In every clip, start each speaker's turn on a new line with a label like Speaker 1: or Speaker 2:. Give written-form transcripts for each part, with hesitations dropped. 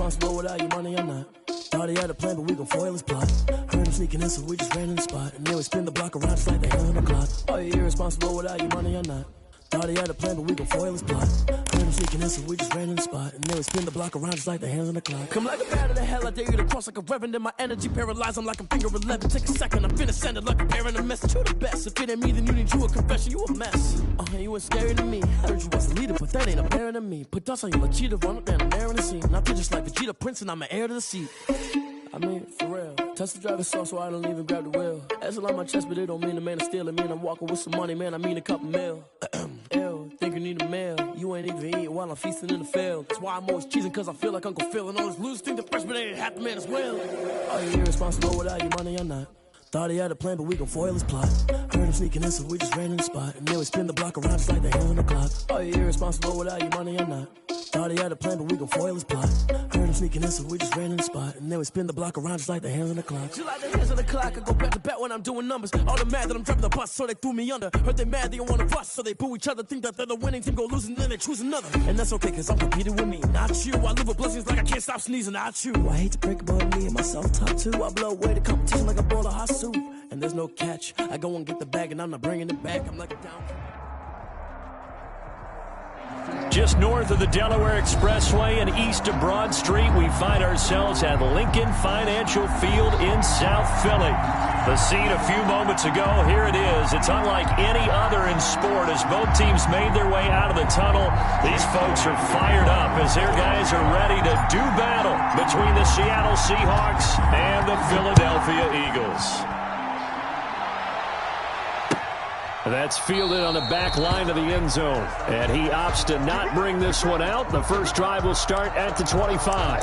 Speaker 1: irresponsible without your money or not. Thought he had a plan, but we gon' foil his plot. Heard him sneaking in, so we just ran in the spot. And then we spin the block around just like the hell in the clock. Are you irresponsible without your money or not? Thought he had a plan, but we gon' foil his plot. Heard him sneaking in, so we just ran in the spot. And then we spin the block around just like the hands on the clock. Come like a bat of the hell, I dare you to cross like a reverend. In my energy paralyzed, I'm like a finger 11. Take a second, I'm finna send it like a parent a message. You the best, if it ain't me, then you need you a confession. You a mess. You ain't scary to me. Heard you was a leader, but that ain't apparent to me. Put dust on you, like cheetah, run up down the air in the scene. Not just like Vegeta Prince, and I'm an heir to the seat. I mean, for real. Touch the driver's soft, so I don't even grab the wheel. That's on my chest, but it don't mean the man is stealing. Man, I'm walking with some money, man, I mean a couple mil. Ew, think you need a meal. You ain't even eating while I'm feasting in the field. That's why I'm always cheesing, cause I feel like Uncle Phil. And all those losers think the freshman ain't half the man as well. Are you irresponsible without your money or not? Thought he had a plan, but we gon' foil his plot. Heard him sneaking in, so we just ran in the spot. And then we spin the block around just like the hands on the clock. Are you irresponsible without your money or not? Thought he had a plan, but we gon' foil his plot. Heard him sneaking in, so we just ran in the spot. And then we spin the block around just like the hands on the clock. Just like the hands on the clock, I go back to back when I'm doing numbers. All the mad that I'm driving the bus, so they threw me under. Heard they mad, they don't wanna bust, so they boo each other. Think that they're the winning team, go losing, then they choose another. And that's okay, cause I'm competing with me, not you. I live with blessings like I can't stop sneezing, not you. I hate to break about me and my self-talk too. I blow away the competition like a bowl of hot soup. And there's no catch. I go and get the bag and I'm not bringing it back. I'm like a down.
Speaker 2: Just north of the Delaware Expressway and east of Broad Street, we find ourselves at Lincoln Financial Field in South Philly. The scene a few moments ago, here it is. It's unlike any other in sport as both teams made their way out of the tunnel. These folks are fired up as their guys are ready to do battle between the Seattle Seahawks and the Philadelphia Eagles. That's fielded on the back line of the end zone. And he opts to not bring this one out. The first drive will start at the 25.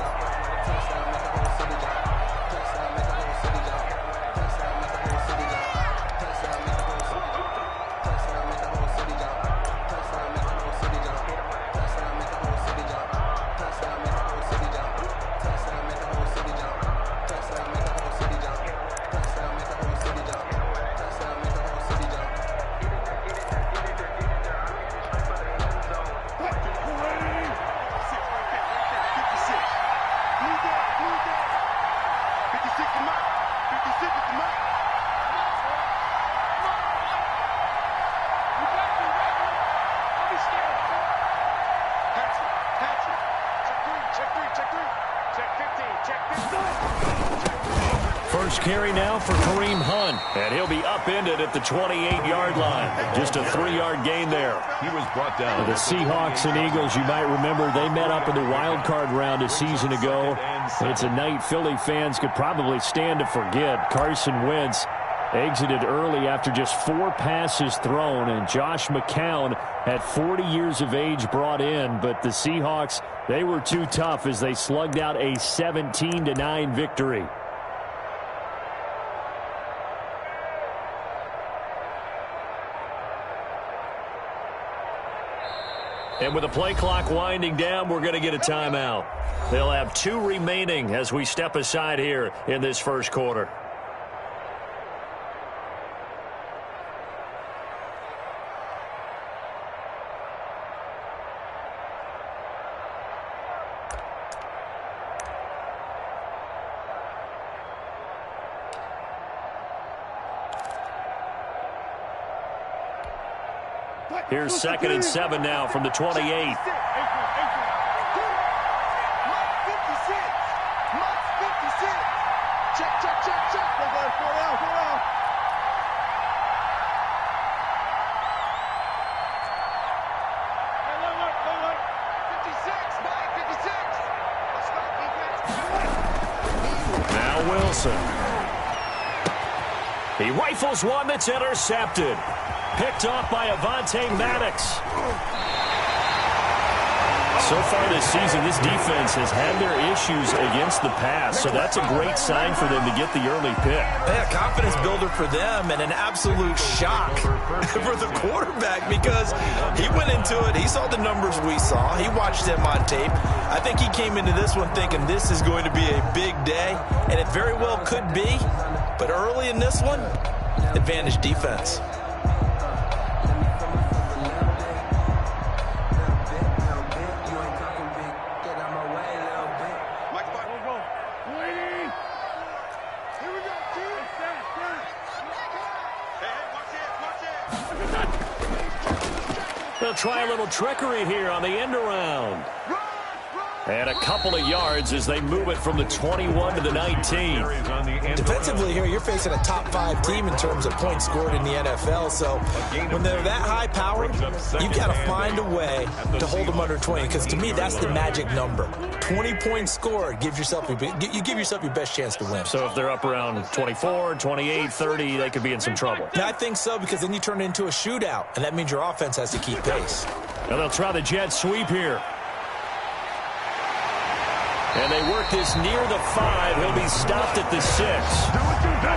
Speaker 2: First carry now for Kareem Hunt, and he'll be upended at the 28-yard line. Just a 3-yard gain there.
Speaker 3: He was brought down.
Speaker 2: The Seahawks and Eagles, you might remember, they met up in the wild card round a season ago. It's a night Philly fans could probably stand to forget. Carson Wentz exited early after just 4 passes thrown, and Josh McCown at 40 years of age brought in, but the Seahawks, they were too tough as they slugged out a 17-9 victory. And with the play clock winding down, we're going to get a timeout. They'll have 2 remaining as we step aside here in this first quarter. Here's 2nd and 7 now from the 28.
Speaker 4: Check. We're going 4 out. Look. 56, Mike, 56.
Speaker 2: Now Wilson. He rifles one that's intercepted. Picked off by Avonte Maddox. So far this season, this defense has had their issues against the pass, so that's a great sign for them to get the early pick.
Speaker 5: Yeah, confidence builder for them and an absolute shock for the quarterback because he went into it. He saw the numbers we saw. He watched them on tape. I think he came into this one thinking this is going to be a big day, and it very well could be. But early in this one, advantage defense.
Speaker 2: They'll try a little trickery here on the end around. And a couple of yards as they move it from the 21 to the 19.
Speaker 5: Defensively here, you're facing a top 5 team in terms of points scored in the NFL. So when they're that high powered, you've got to find a way to hold them under 20. Because to me, that's the magic number. 20 points scored gives yourself you give yourself your best chance to win.
Speaker 2: So if they're up around 24, 28, 30, they could be in some trouble.
Speaker 5: Yeah, I think so, because then you turn it into a shootout, and that means your offense has to keep pace.
Speaker 2: Now they'll try the jet sweep here. And they work this near the 5. He'll be stopped at the 6.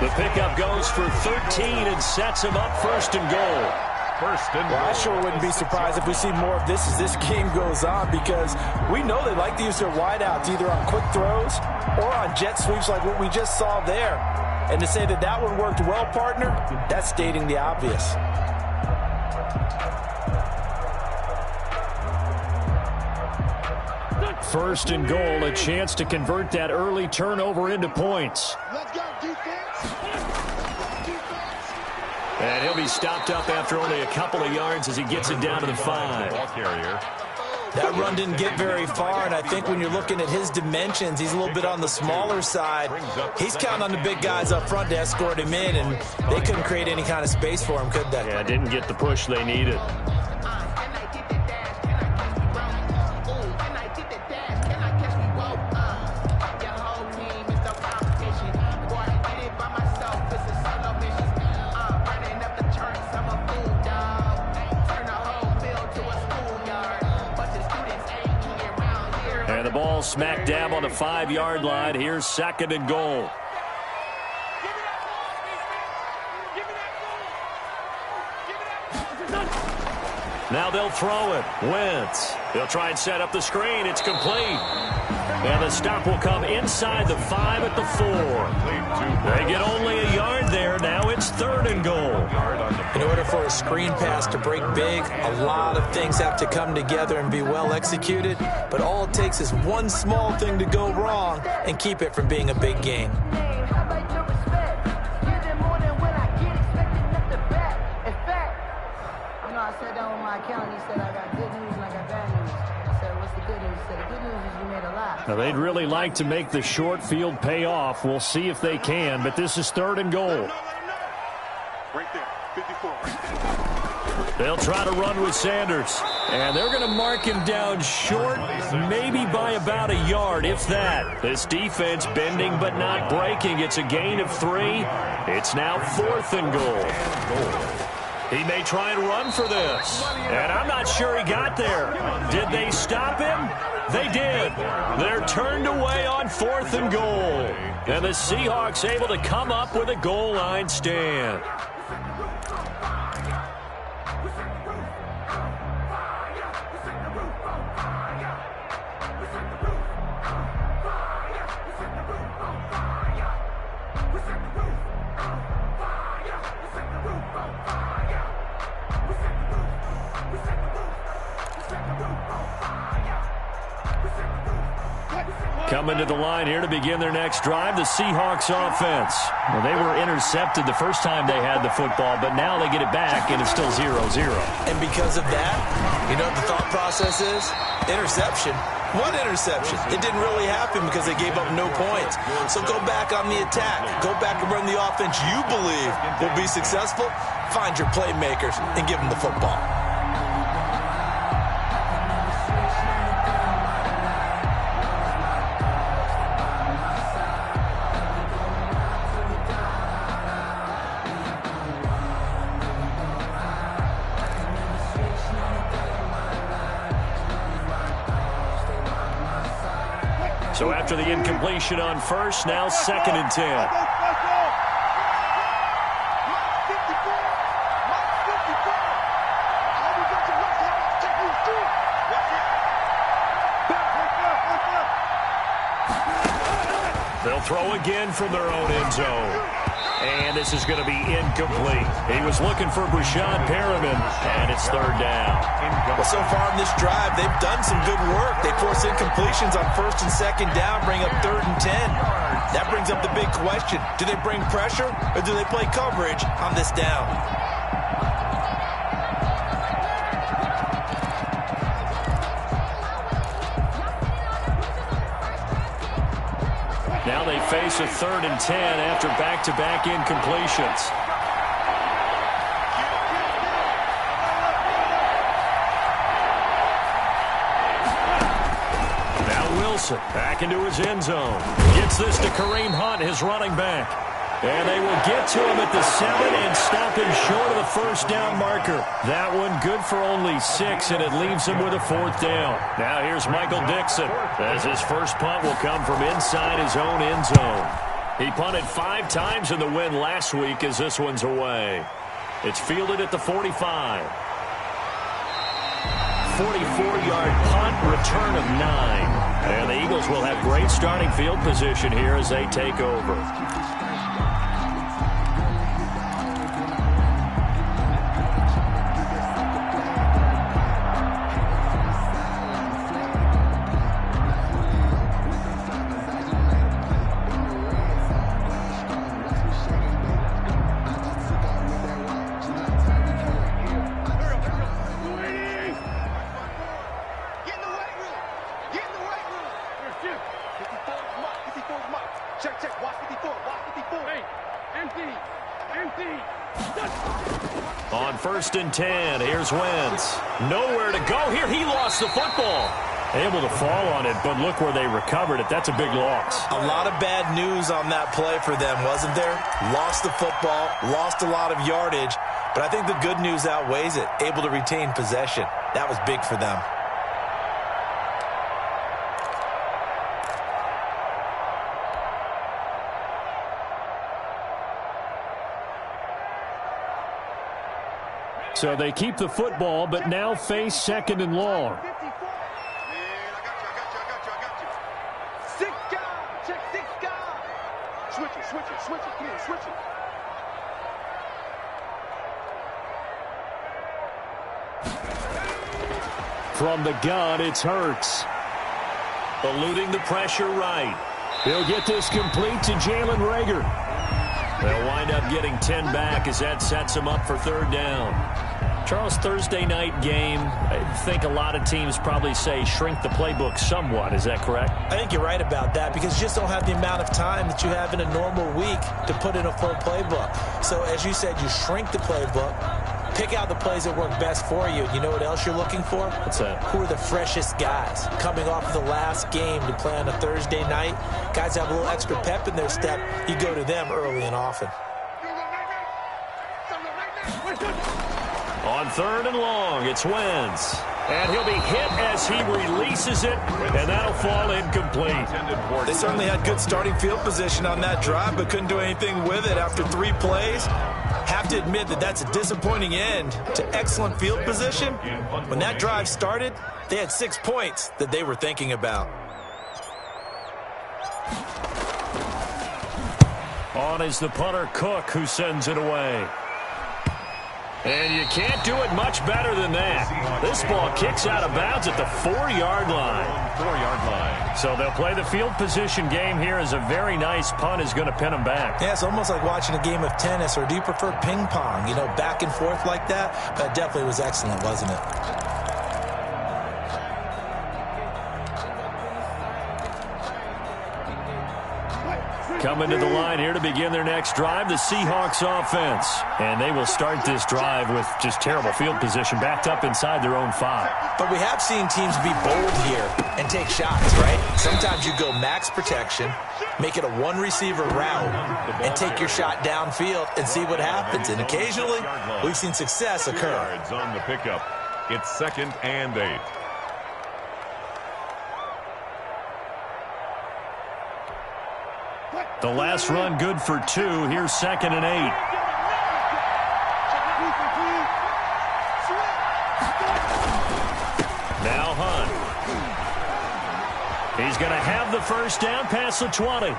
Speaker 2: The pickup goes for 13 and sets him up first and goal.
Speaker 5: Well, I sure wouldn't be surprised if we see more of this as this game goes on, because we know they like to use their wideouts either on quick throws or on jet sweeps like what we just saw there. And to say that that one worked well, partner, that's stating the obvious.
Speaker 2: First and goal, a chance to convert that early turnover into points.
Speaker 4: Let's go, defense.
Speaker 2: And he'll be stopped up after only a couple of yards as he gets it down to the 5.
Speaker 5: That run didn't get very far, and I think when you're looking at his dimensions, he's a little bit on the smaller side. He's counting on the big guys up front to escort him in, and they couldn't create any kind of space for him, could they?
Speaker 2: Yeah, didn't get the push they needed. And the ball smack dab on the 5-yard line. Here's second and goal. Now they'll throw it. Wentz. They'll try and set up the screen. It's complete. And the stop will come inside the 5 at the 4. They get only a yard there. Now it's third and goal.
Speaker 5: In order for a screen pass to break big, a lot of things have to come together and be well executed. But all it takes is one small thing to go wrong and keep it from being a big gain.
Speaker 3: I sat down with my accountant. He said, I got good news and I got bad news. I said, what's the good news? He said, the good news is you made a lot.
Speaker 2: Now, they'd really like to make the short field pay off. We'll see if they can, but this is third and goal.
Speaker 4: Right there, 54, right there.
Speaker 2: They'll try to run with Sanders, and they're going to mark him down short, maybe by about a yard, if that. This defense bending but not breaking. It's a gain of 3. It's now fourth and goal. He may try and run for this, and I'm not sure he got there. Did they stop him? They did. They're turned away on fourth and goal, and the Seahawks able to come up with a goal line stand. Coming to the line here to begin their next drive, the Seahawks offense. Well, they were intercepted the first time they had the football, but now they get it back, and it's still 0-0.
Speaker 5: And because of that, you know what the thought process is? Interception. One interception. It didn't really happen because they gave up no points. So go back on the attack. Go back and run the offense you believe will be successful. Find your playmakers and give them the football.
Speaker 2: So after the incompletion on first, now second and 10. They'll throw again from their own end zone. And this is going to be incomplete. He was looking for Brashad Perriman, and it's third down.
Speaker 5: Well, so far in this drive, they've done some good work. They force incompletions on first and second down, bring up third and 10. That brings up the big question. Do they bring pressure, or do they play coverage on this down?
Speaker 2: face a 3rd and 10 after back-to-back incompletions. Back into his end zone. Gets this to Kareem Hunt, his running back. And they will get to him at the 7 and stop him short of the first down marker. That one good for only 6, and it leaves him with a 4th down. Now here's Michael Dixon, as his first punt will come from inside his own end zone. He punted 5 times in the win last week as this one's away. It's fielded at the 45. 44-yard punt, return of 9. And the Eagles will have great starting field position here as they take over. On 1st and 10, here's Wentz. Nowhere to go here. He lost the football. Able to fall on it, but look where they recovered it. That's a big loss.
Speaker 5: A lot of bad news on that play for them, wasn't there? Lost the football, lost a lot of yardage, but I think the good news outweighs it. Able to retain possession. That was big for them.
Speaker 2: So they keep the football, but now face 2nd and long.
Speaker 4: Switch it.
Speaker 2: From the gun, it's Hurts. Eluding the pressure right. He'll get this complete to Jalen Reagor. They'll wind up getting 10 back as that sets them up for 3rd down. Charles, Thursday night game, I think a lot of teams probably say shrink the playbook somewhat. Is that correct?
Speaker 5: I think you're right about that because you just don't have the amount of time that you have in a normal week to put in a full playbook. So as you said, you shrink the playbook, pick out the plays that work best for you. You know what else you're looking for?
Speaker 2: What's that?
Speaker 5: Who are the freshest guys coming off of the last game to play on a Thursday night? Guys have a little extra pep in their step. You go to them early and often.
Speaker 2: On 3rd and long, it's Wentz. And he'll be hit as he releases it, and that'll fall incomplete.
Speaker 5: They certainly had good starting field position on that drive, but couldn't do anything with it after 3 plays. Have to admit that that's a disappointing end to excellent field position. When that drive started, they had 6 points that they were thinking about.
Speaker 2: On is the punter, Cook, who sends it away. And you can't do it much better than that. This ball kicks out of bounds at the 4-yard line. So they'll play the field position game here as a very nice punt is going to pin them back.
Speaker 5: Yeah, it's almost like watching a game of tennis, or do you prefer ping pong? You know, back and forth like that? That definitely was excellent, wasn't it?
Speaker 2: Coming to the line here to begin their next drive, the Seahawks offense. And they will start this drive with just terrible field position, backed up inside their own 5.
Speaker 5: But we have seen teams be bold here and take shots, right? Sometimes you go max protection, make it a one-receiver route, and take your shot downfield and see what happens. And occasionally, we've seen success occur.
Speaker 6: On the pickup, it's 2nd and 8.
Speaker 2: The last run good for 2. Here's 2nd and 8. Now Hunt. He's going to have the first down past the 20.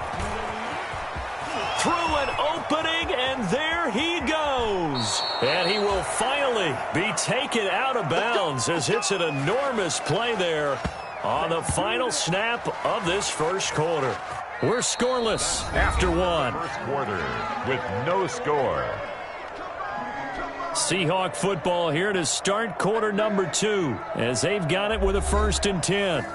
Speaker 2: Through an opening, and there he goes. And he will finally be taken out of bounds as it's an enormous play there on the final snap of this first quarter. We're scoreless after 1.
Speaker 6: First quarter with no score.
Speaker 2: Seahawk football here to start quarter number 2 as they've got it with a 1st and 10.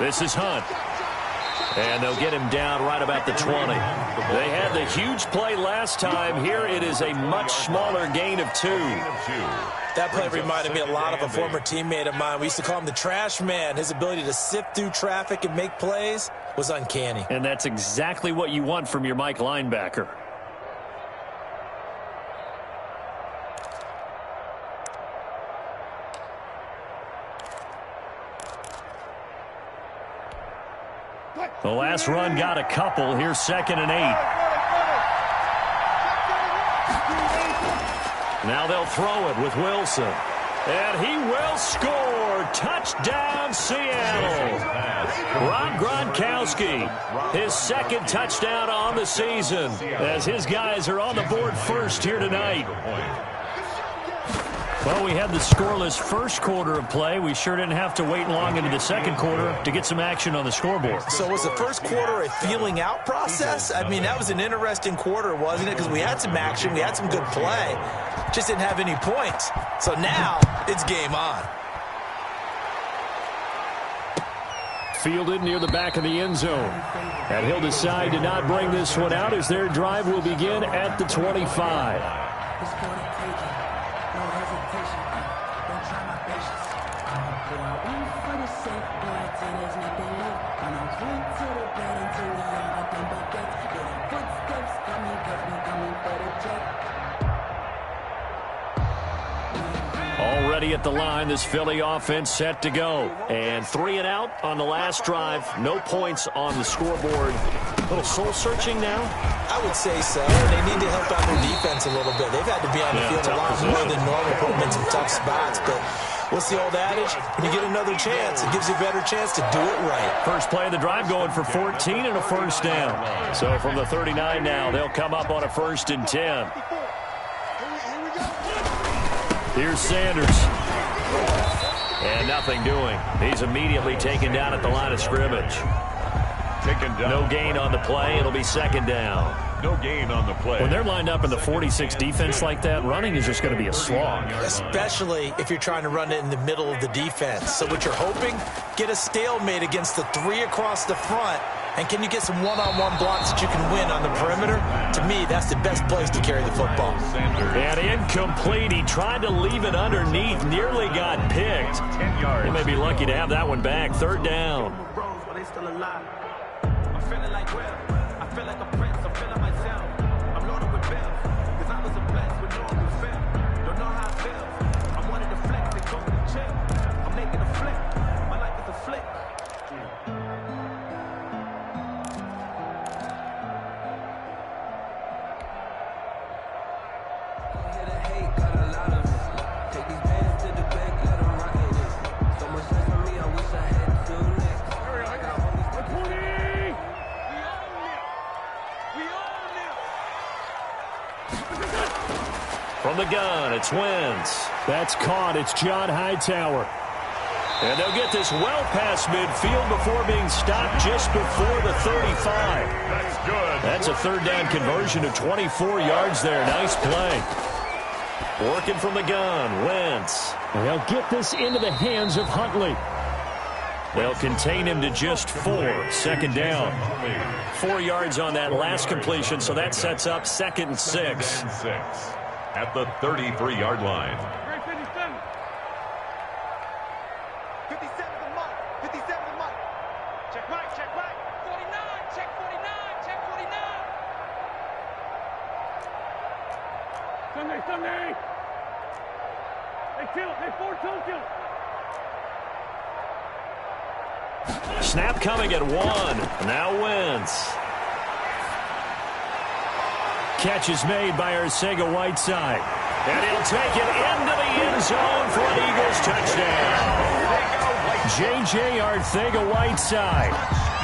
Speaker 2: This is Hunt. And they'll get him down right about the 20. They had the huge play last time. Here it is a much smaller gain of 2.
Speaker 5: That play reminded me a lot of a former teammate of mine. We used to call him the trash man. His ability to sift through traffic and make plays was uncanny.
Speaker 2: And that's exactly what you want from your Mike linebacker. The last run got a couple. Here's 2nd and 8. Now they'll throw it with Wilson. And he will score. Touchdown, Seattle. Rob Gronkowski, his 2nd touchdown on the season, as his guys are on the board first here tonight. Well, we had the scoreless first quarter of play. We sure didn't have to wait long into the second quarter to get some action on the scoreboard.
Speaker 5: So was the first quarter a feeling out process? I mean, that was an interesting quarter, wasn't it? Because we had some action, we had some good play, just didn't have any points. So now it's game on.
Speaker 2: Fielded near the back of the end zone. And he'll decide to not bring this one out as their drive will begin at the 25. Already at the line, this Philly offense set to go. And 3 and out on the last drive. No points on the scoreboard. A little soul-searching now?
Speaker 5: I would say so. They need to help out their defense a little bit. They've had to be on the field a lot more than normal, putting them in some tough spots. But what's the old adage? When you get another chance, it gives you a better chance to do it right.
Speaker 2: First play of the drive going for 14 and a first down. So from the 39 now, they'll come up on a 1st and 10. Here's Sanders. And nothing doing. He's immediately taken down at the line of scrimmage.
Speaker 6: Taken down.
Speaker 2: No gain on the play. It'll be 2nd down.
Speaker 6: No gain on the play.
Speaker 2: When they're lined up in the 46 defense like that, running is just going to be a slog.
Speaker 5: Especially if you're trying to run it in the middle of the defense. So what you're hoping, get a stalemate against the 3 across the front. And can you get some one-on-one blocks that you can win on the perimeter? To me, that's the best place to carry the football.
Speaker 2: And incomplete. He tried to leave it underneath. Nearly got picked.
Speaker 6: 10 yards.
Speaker 2: They may be lucky to have that one back. 3rd down. From the gun, it's Wentz. That's caught. It's John Hightower. And they'll get this well past midfield before being stopped just before the 35.
Speaker 6: That's good.
Speaker 2: That's a 3rd down conversion of 24 yards there. Nice play. Working from the gun, Wentz. They'll get this into the hands of Huntley. They'll contain him to just 4. 2nd down. 4 yards on that last completion, so that sets up 2nd and 6.
Speaker 6: At the 33-yard line.
Speaker 4: 57 to Mike. 57 to Mike. Check right, check right. 49, check 49, check 49. Sunday. They kill it. They 4-2 kill it.
Speaker 2: Snap coming at 1. Now Wentz. Catch is made by Arcega-Whiteside. And he'll take it into the end zone for an Eagles touchdown. J.J. Arcega-Whiteside,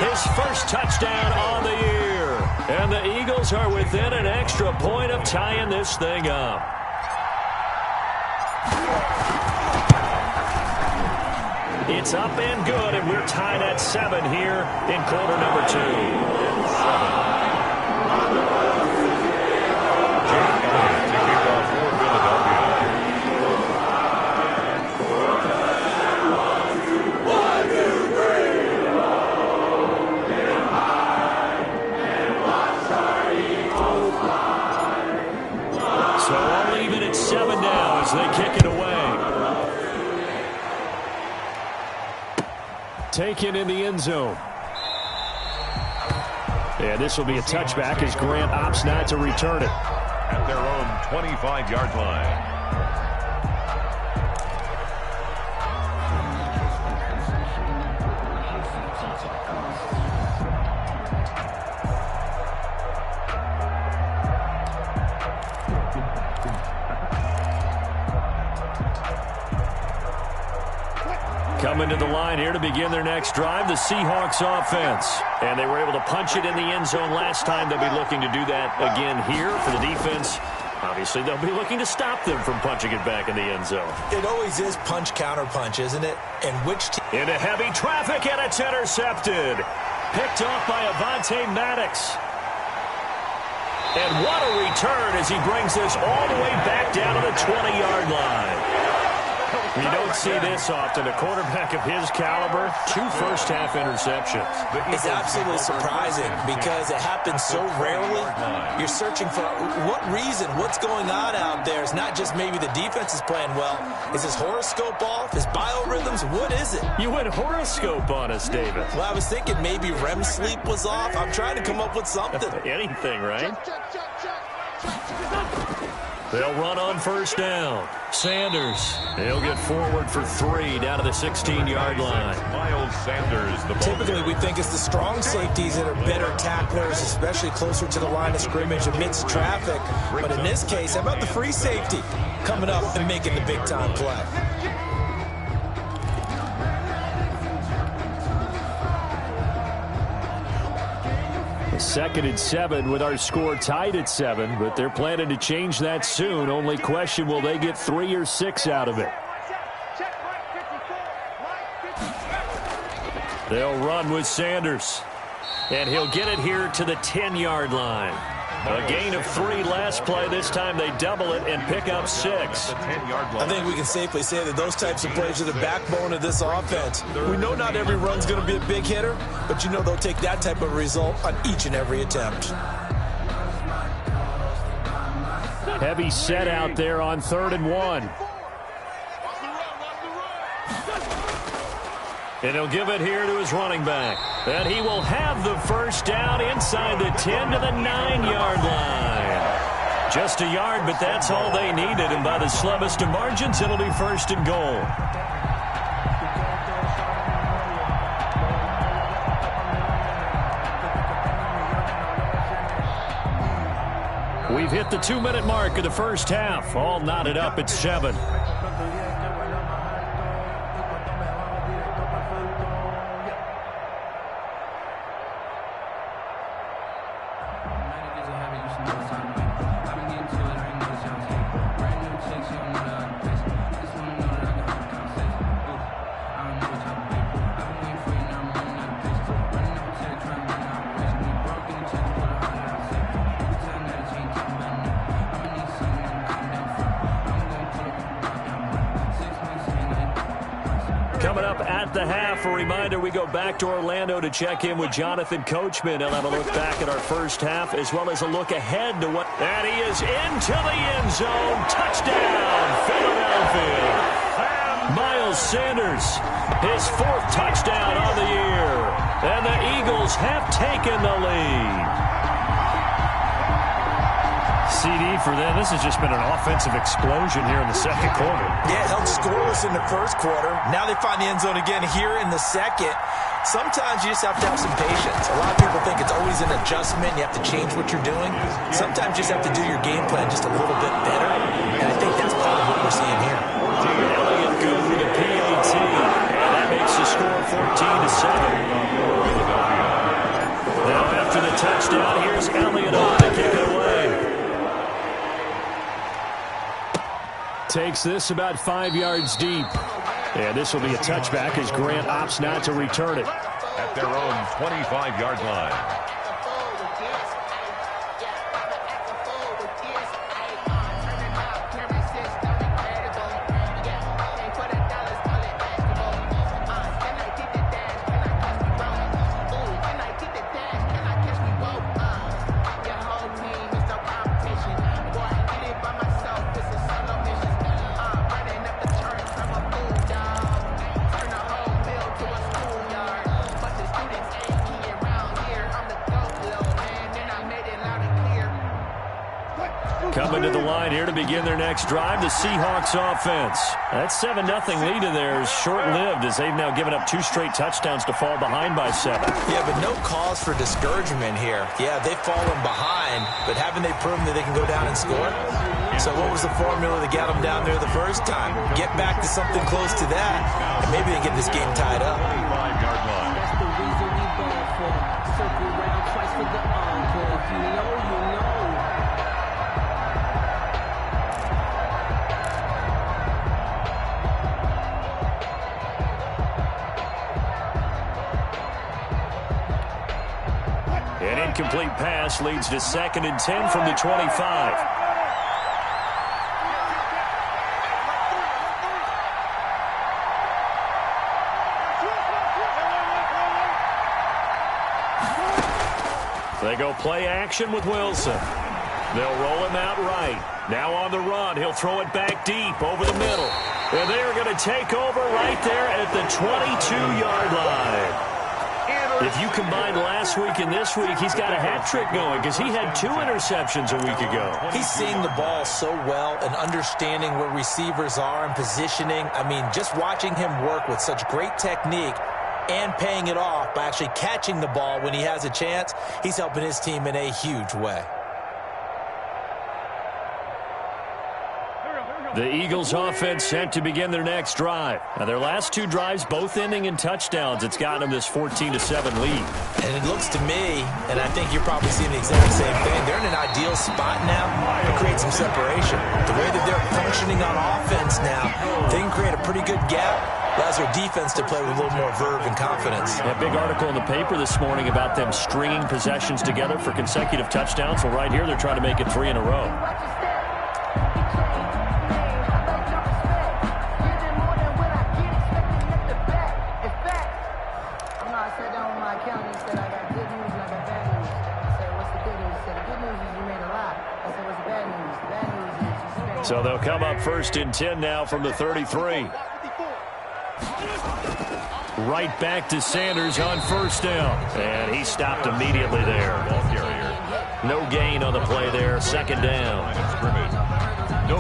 Speaker 2: his first touchdown on the year. And the Eagles are within an extra point of tying this thing up. It's up and good, and we're tied at 7 here in quarter number 2. taken in the end zone. And this will be a touchback as Grant opts not to return it.
Speaker 6: At their own 25-yard line.
Speaker 2: Coming to the line here to begin their next drive, the Seahawks offense. And they were able to punch it in the end zone last time. They'll be looking to do that again here for the defense. Obviously, they'll be looking to stop them from punching it back in the end zone.
Speaker 5: It always is punch-counter-punch, isn't it? And which team?
Speaker 2: Into heavy traffic, and it's intercepted. Picked off by Avonte Maddox. And what a return as he brings this all the way back down to the 20-yard line. You don't see this often. A quarterback of his caliber, 2 first-half interceptions.
Speaker 5: It's absolutely surprising because it happens so rarely. You're searching for what reason, what's going on out there. It's not just maybe the defense is playing well. Is his horoscope off? His biorhythms? What is it?
Speaker 2: You went horoscope on us, David.
Speaker 5: Well, I was thinking maybe REM sleep was off. I'm trying to come up with something.
Speaker 2: Anything, right? They'll run on first down. Sanders, he'll get forward for 3 down to the 16-yard line.
Speaker 6: Miles Sanders, the ball.
Speaker 5: Typically, we think it's the strong safeties that are better tacklers, especially closer to the line of scrimmage amidst traffic. But in this case, how about the free safety coming up and making the big-time play?
Speaker 2: Second and 7 with our score tied at 7, but they're planning to change that soon. Only question, will they get 3 or 6 out of it? They'll run with Sanders, and he'll get it here to the 10-yard line. A gain of 3 last play. This time they double it and pick up 6.
Speaker 5: I think we can safely say that those types of plays are the backbone of this offense. We know not every run's going to be a big hitter, but you know they'll take that type of result on each and every attempt.
Speaker 2: Heavy set out there on 3rd and 1. And he'll give it here to his running back. And he will have the first down inside the 10 to the 9-yard line. Just a yard, but that's all they needed. And by the slimmest of margins, it'll be 1st and goal. We've hit the 2-minute mark of the first half. All knotted up at 7. Coming up at the half, a reminder, we go back to Orlando to check in with Jonathan Coachman. He'll have a look back at our first half as well as a look ahead to what... And he is into the end zone. Touchdown, Philadelphia. Miles Sanders, his 4th touchdown on the year. And the Eagles have taken the lead. CD for them. This has just been an offensive explosion here in the second quarter.
Speaker 5: Yeah, held scoreless in the first quarter. Now they find the end zone again here in the second. Sometimes you just have to have some patience. A lot of people think it's always an adjustment. You have to change what you're doing. Sometimes you just have to do your game plan just a little bit better. And I think that's part of what we're seeing here.
Speaker 2: Elliott good with a PAT. And that makes the score 14-7. Now after the touchdown, here's Elliott on to kick it away. Takes this about 5 yards deep. And this will be a touchback as Grant opts not to return it.
Speaker 6: At their own 25-yard line.
Speaker 2: Coming to the line here to begin their next drive, the Seahawks offense. That 7-0 lead of theirs short-lived as they've now given up 2 straight touchdowns to fall behind by 7.
Speaker 5: Yeah, but no cause for discouragement here. Yeah, they've fallen behind, but haven't they proven that they can go down and score? So what was the formula that got them down there the first time? Get back to something close to that, and maybe they get this game tied up.
Speaker 6: 35-yard line.
Speaker 7: That's the reason we ball for. Circle round twice for the encore. If you know, you know.
Speaker 2: An incomplete pass leads to 2nd and 10 from the 25. They go play action with Wilson. They'll roll him out right. Now on the run, he'll throw it back deep over the middle. And they're going to take over right there at the 22-yard line. If you combine last week and this week, he's got a hat trick going because he had 2 interceptions a week ago.
Speaker 5: He's seeing the ball so well and understanding where receivers are and positioning. I mean, just watching him work with such great technique and paying it off by actually catching the ball when he has a chance, he's helping his team in a huge way.
Speaker 2: The Eagles offense set to begin their next drive. Now, their last 2 drives both ending in touchdowns. It's gotten them this 14-7 lead.
Speaker 5: And it looks to me, and I think you're probably seeing the exact same thing, they're in an ideal spot now to create some separation. The way that they're functioning on offense now, they can create a pretty good gap. Allows their defense to play with a little more verve and confidence.
Speaker 2: A big article in the paper this morning about them stringing possessions together for consecutive touchdowns. Well, right here, they're trying to make it 3 in a row. So they'll come up 1st and 10 now from the 33. Right back to Sanders on 1st down. And he stopped immediately there. No gain on the play there. 2nd down.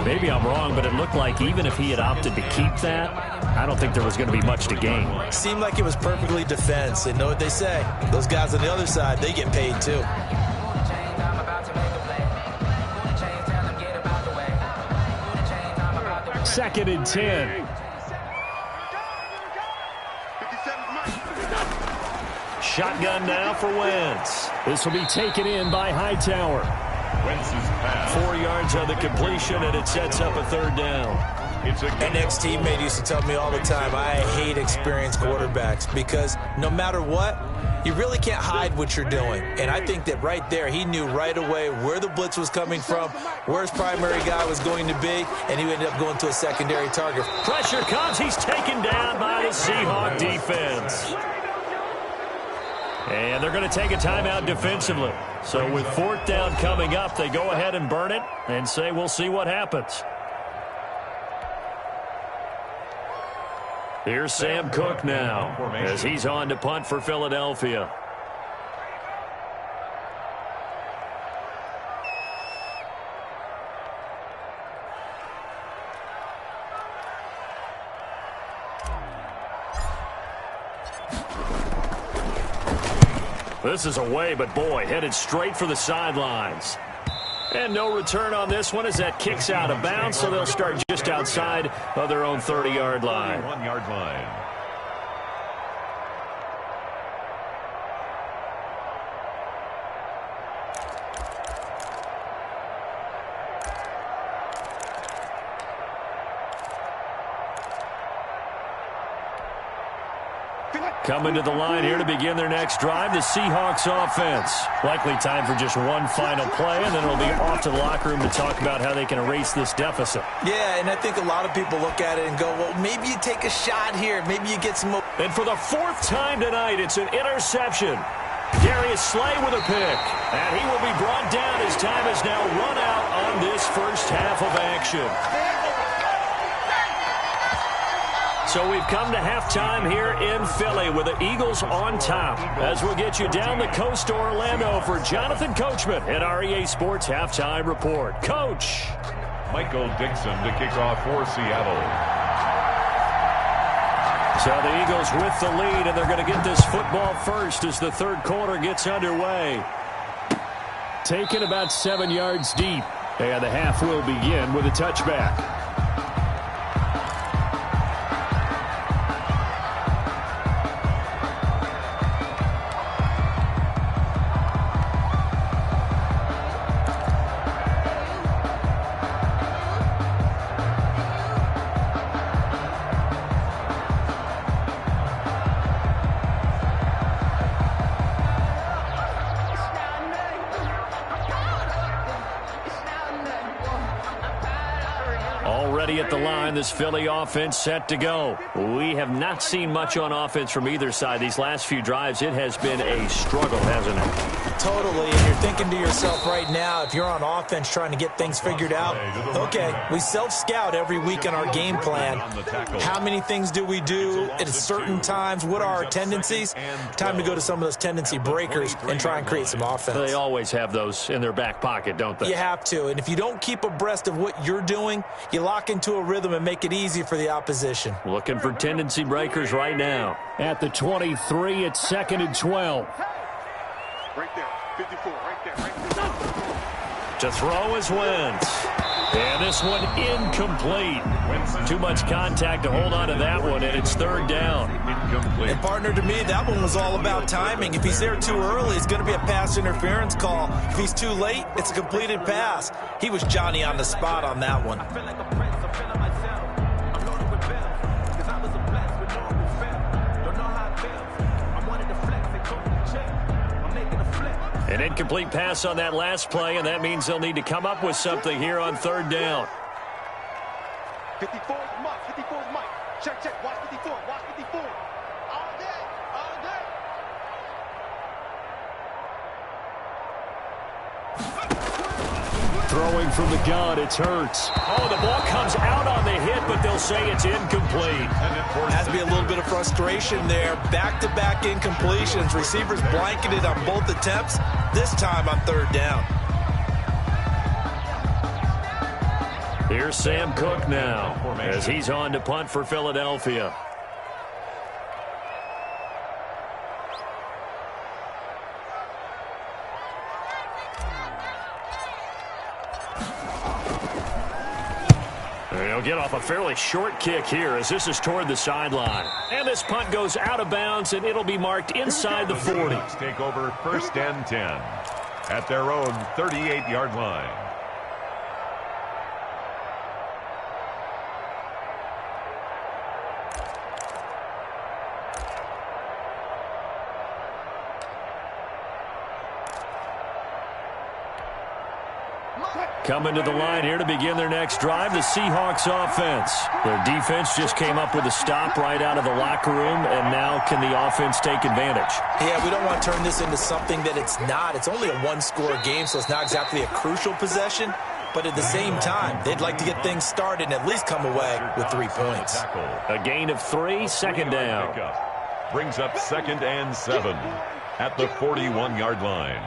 Speaker 2: Maybe I'm wrong, but it looked like even if he had opted to keep that, I don't think there was going to be much to gain.
Speaker 5: Seemed like it was perfectly defense. And know what they say? Those guys on the other side, they get paid too.
Speaker 2: 2nd and 10. Shotgun now for Wentz. This will be taken in by Hightower.
Speaker 6: Wentz's pass.
Speaker 2: 4 yards on the completion, and it sets up a 3rd down.
Speaker 5: An ex-teammate used to tell me all the time, I hate experienced quarterbacks because no matter what, you really can't hide what you're doing. And I think that right there, he knew right away where the blitz was coming from, where his primary guy was going to be, and he ended up going to a secondary target.
Speaker 2: Pressure comes. He's taken down by the Seahawks defense. And they're going to take a timeout defensively. So with 4th down coming up, they go ahead and burn it and say we'll see what happens. Here's Sam Cook now as he's on to punt for Philadelphia. This is away, but boy, headed straight for the sidelines. And no return on this one as that kicks out of bounds, so they'll start just outside of their own 30-yard line.
Speaker 6: 1-yard line.
Speaker 2: Coming to the line here to begin their next drive, the Seahawks offense. Likely time for just one final play, and then it'll be off to the locker room to talk about how they can erase this deficit.
Speaker 5: Yeah, and I think a lot of people look at it and go, well, maybe you take a shot here. Maybe you get some more.
Speaker 2: And for the 4th time tonight, it's an interception. Darius Slay with a pick. And he will be brought down as time has now run out on this first half of action. So we've come to halftime here in Philly with the Eagles on top. As we'll get you down the coast to Orlando for Jonathan Coachman at our EA Sports Halftime Report. Coach.
Speaker 6: Michael Dixon to kick off for Seattle.
Speaker 2: So the Eagles with the lead, and they're going to get this football first as the third quarter gets underway. Taken about 7 yards deep. And the half will begin with a touchback. Already at the line, this Philly offense set to go. We have not seen much on offense from either side. These last few drives, it has been a struggle, hasn't it?
Speaker 5: Totally, and you're thinking to yourself right now, if you're on offense trying to get things figured out, okay, we self-scout every week on our game plan. How many things do we do at certain times? What are our tendencies? Time to go to some of those tendency breakers and try and create some offense.
Speaker 2: They always have those in their back pocket, don't they?
Speaker 5: You have to, and if you don't keep abreast of what you're doing, you lock into a rhythm and make it easy for the opposition.
Speaker 2: Looking for tendency breakers right now. At the 23, it's 2nd and 12.
Speaker 4: Right there, 54, right there, right there.
Speaker 2: To throw is Wentz. And this one incomplete. Too much contact to hold on to that one, and it's 3rd down.
Speaker 6: Incomplete.
Speaker 5: And partner, to me, that one was all about timing. If he's there too early, it's going to be a pass interference call. If he's too late, it's a completed pass. He was Johnny on the spot on that one.
Speaker 2: An incomplete pass on that last play, and that means they'll need to come up with something here on 3rd down.
Speaker 4: 54 is Mike, 54 is Mike. Check, check, watch 54, watch 54. All day, all day.
Speaker 2: Throwing from the gun, it's Hurts. Oh, the ball comes out on the hit, but they'll say it's incomplete.
Speaker 5: Has to be a little bit of frustration there. Back-to-back incompletions. Receivers blanketed on both attempts, this time on 3rd down.
Speaker 2: Here's Sam Cook now as he's on to punt for Philadelphia. He'll get off a fairly short kick here as this is toward the sideline. And this punt goes out of bounds, and it'll be marked inside the 40.
Speaker 6: Take over 1st and 10 at their own 38-yard line.
Speaker 2: Coming to the line here to begin their next drive, the Seahawks offense. Their defense just came up with a stop right out of the locker room, and now can the offense take advantage?
Speaker 5: Yeah, we don't want to turn this into something that it's not. It's only a one-score game, so it's not exactly a crucial possession. But at the same time, they'd like to get things started and at least come away with 3 points.
Speaker 2: A gain of 3, 2nd down.
Speaker 6: Brings up 2nd and 7 at the 41-yard line.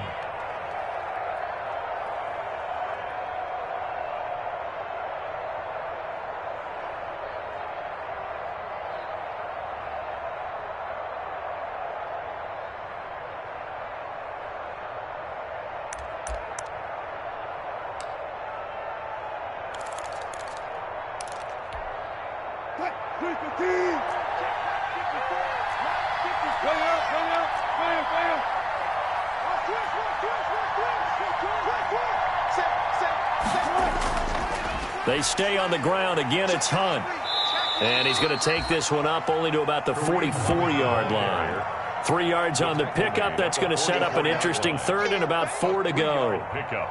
Speaker 2: They stay on the ground. Again, it's Hunt. And he's going to take this one up only to about the 44-yard line. 3 yards on the pickup. That's going to set up an interesting 3rd and about 4 to go.
Speaker 6: Pickup.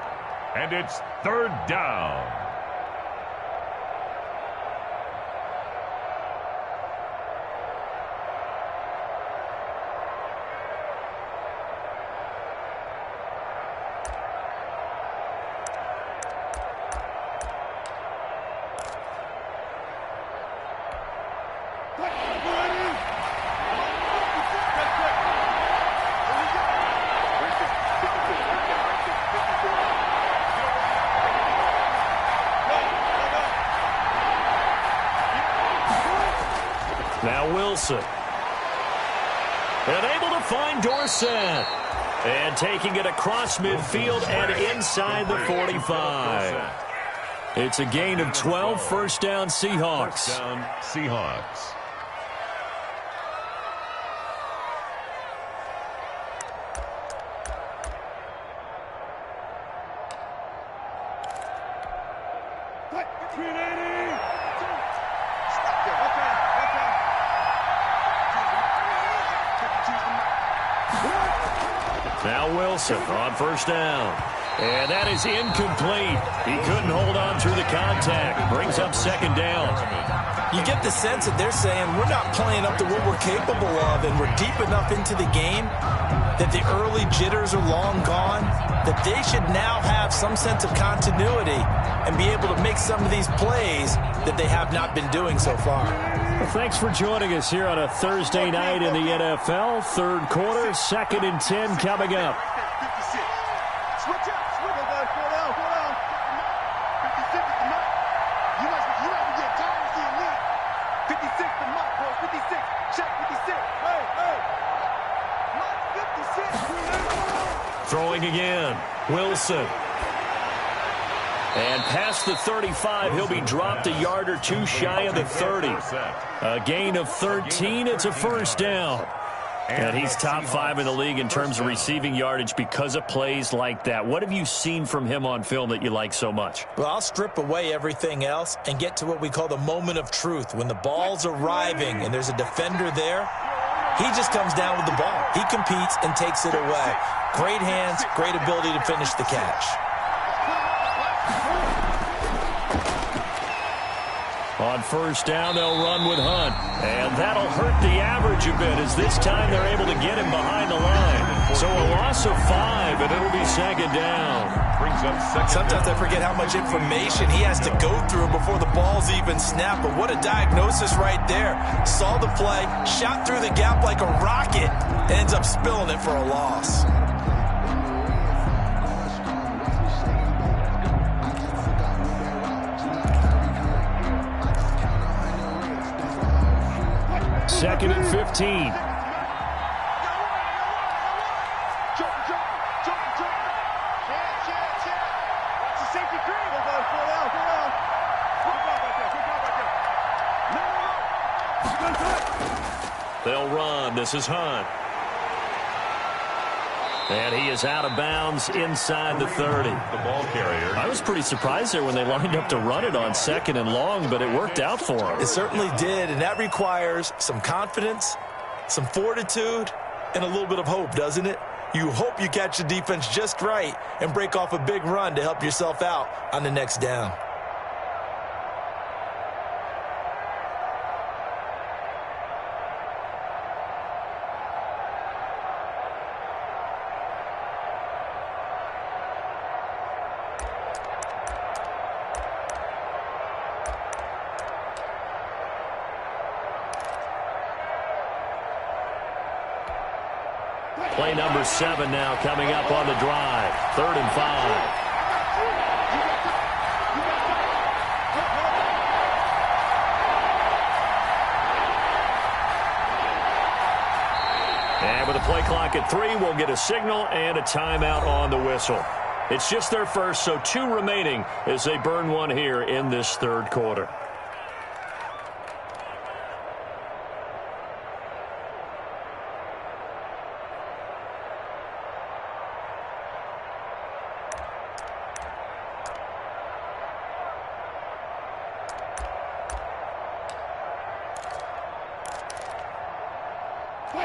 Speaker 6: And it's 3rd down.
Speaker 2: Now Wilson. And able to find Dorsett. And taking it across midfield and inside the 45. It's a gain of 12, first down Seahawks.
Speaker 6: First down Seahawks.
Speaker 2: Now Wilson on first down. And that is incomplete. He couldn't hold on through the contact. Brings up second down.
Speaker 5: You get the sense that they're saying we're not playing up to what we're capable of, and we're deep enough into the game that the early jitters are long gone, that they should now have some sense of continuity and be able to make some of these plays that they have not been doing so far.
Speaker 2: Well, thanks for joining us here on a Thursday night in the NFL. Third quarter, 2nd and 10 coming up.
Speaker 4: Switch up, switch up, hold on. 56 is the mark. You like to get tired of seeing that. 56 the mark, boys. 56. Check 56. Hey. Mark 56.
Speaker 2: Throwing again. Wilson. And past the 35, he'll be dropped a yard or two shy of the 30. A gain of 13. It's a first down. And he's top 5 in the league in terms of receiving yardage because of plays like that. What have you seen from him on film that you like so much?
Speaker 5: Well, I'll strip away everything else and get to what we call the moment of truth. When the ball's arriving and there's a defender there, he just comes down with the ball. He competes and takes it away. Great hands, great ability to finish the catch.
Speaker 2: On first down, they'll run with Hunt. And that'll hurt the average a bit as this time they're able to get him behind the line. So a loss of 5, and it'll be second down.
Speaker 5: Sometimes I forget how much information he has to go through before the ball's even snapped. But what a diagnosis right there. Saw the play, shot through the gap like a rocket, and ends up spilling it for a loss.
Speaker 2: Second and 15.
Speaker 4: Jump. Check. Watch the safety green. Hold on. No.
Speaker 2: They'll run. This is Hunt. And he is out of bounds inside the 30.
Speaker 6: The ball carrier.
Speaker 2: I was pretty surprised there when they lined up to run it on second and long, but it worked out for him.
Speaker 5: It certainly did, and that requires some confidence, some fortitude, and a little bit of hope, doesn't it? You hope you catch the defense just right and break off a big run to help yourself out on the next down.
Speaker 2: Play number 7 now coming up on the drive. 3rd and 5. And with a play clock at 3, we'll get a signal and a timeout on the whistle. It's just their first, so 2 remaining as they burn one here in this third quarter.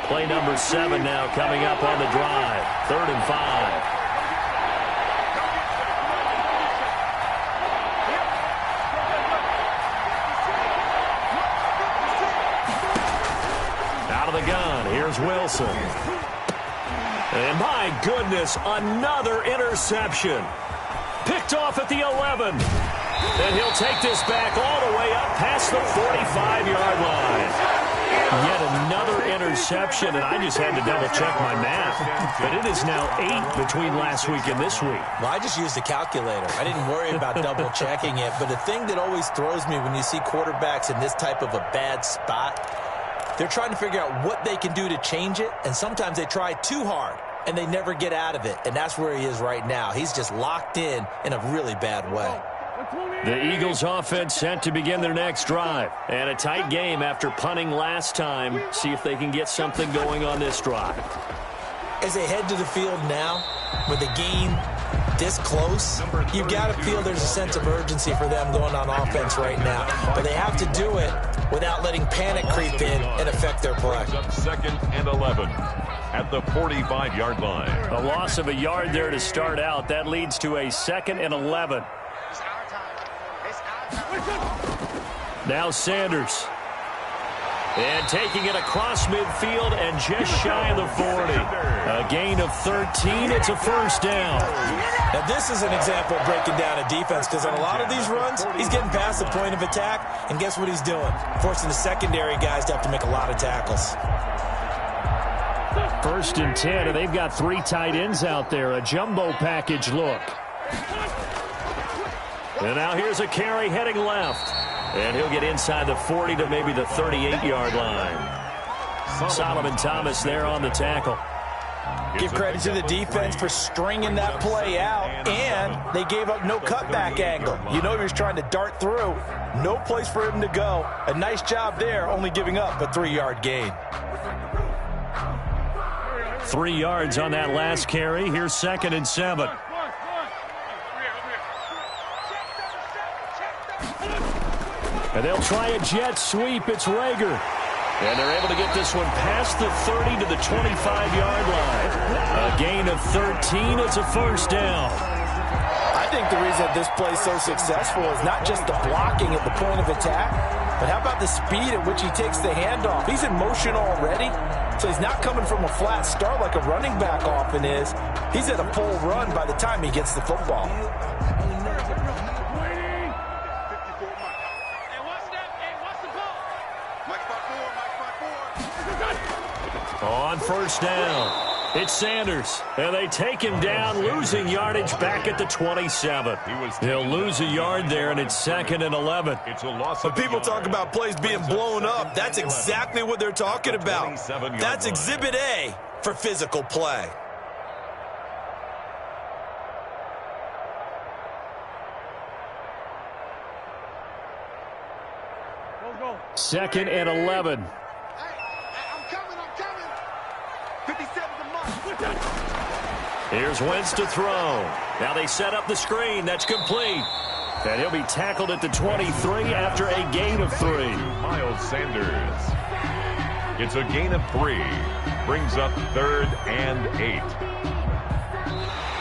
Speaker 2: Play number 7 now coming up on the drive. 3rd and 5. Out of the gun, here's Wilson. And my goodness, another interception. Picked off at the 11. And he'll take this back all the way up past the 45-yard line. reception, and I just had to double-check my math. But it is now 8 between last week and this week.
Speaker 5: Well, I just used a calculator. I didn't worry about double-checking it. But the thing that always throws me when you see quarterbacks in this type of a bad spot, they're trying to figure out what they can do to change it, and sometimes they try too hard, and they never get out of it. And that's where he is right now. He's just locked in a really bad way.
Speaker 2: The Eagles offense set to begin their next drive. And a tight game after punting last time. See if they can get something going on this drive.
Speaker 5: As they head to the field now, with the game this close, you've got to feel there's a sense of urgency for them going on offense right now. But they have to do it without letting panic creep in and affect their play.
Speaker 6: Second and 11 at the 45-yard line.
Speaker 2: A loss of a yard there to start out. That leads to a 2nd and 11. Now Sanders. And taking it across midfield and just shy of the 40. A gain of 13. It's a first down.
Speaker 5: Now this is an example of breaking down a defense, because on a lot of these runs, he's getting past the point of attack, and guess what he's doing? Forcing the secondary guys to have to make a lot of tackles.
Speaker 2: 1st and 10, and they've got 3 tight ends out there. A jumbo package look. And now here's a carry heading left. And he'll get inside the 40 to maybe the 38-yard line. Solomon Thomas there on the tackle.
Speaker 5: Give credit to the defense for stringing that play out, and they gave up no cutback angle. You know he was trying to dart through. No place for him to go. A nice job there, only giving up a 3-yard gain.
Speaker 2: 3 yards on that last carry. Here's 2nd and 7. And they'll try a jet sweep. It's Rager. And they're able to get this one past the 30 to the 25-yard line. A gain of 13. It's a first down.
Speaker 5: I think the reason that this play is so successful is not just the blocking at the point of attack, but how about the speed at which he takes the handoff? He's in motion already, so he's not coming from a flat start like a running back often is. He's at a full run by the time he gets the football.
Speaker 2: On first down, it's Sanders, and they take him down, losing yardage back at the 27. They'll lose a yard there, and it's 2nd and 11.
Speaker 6: It's a loss.
Speaker 5: When people talk about plays being blown up, that's exactly what they're talking about. That's Exhibit A for physical play.
Speaker 2: Second and 11. Here's Wentz to throw. Now they set up the screen. That's complete. And he'll be tackled at the 23 after a gain of 3.
Speaker 6: Miles Sanders. It's a gain of 3. Brings up 3rd and 8.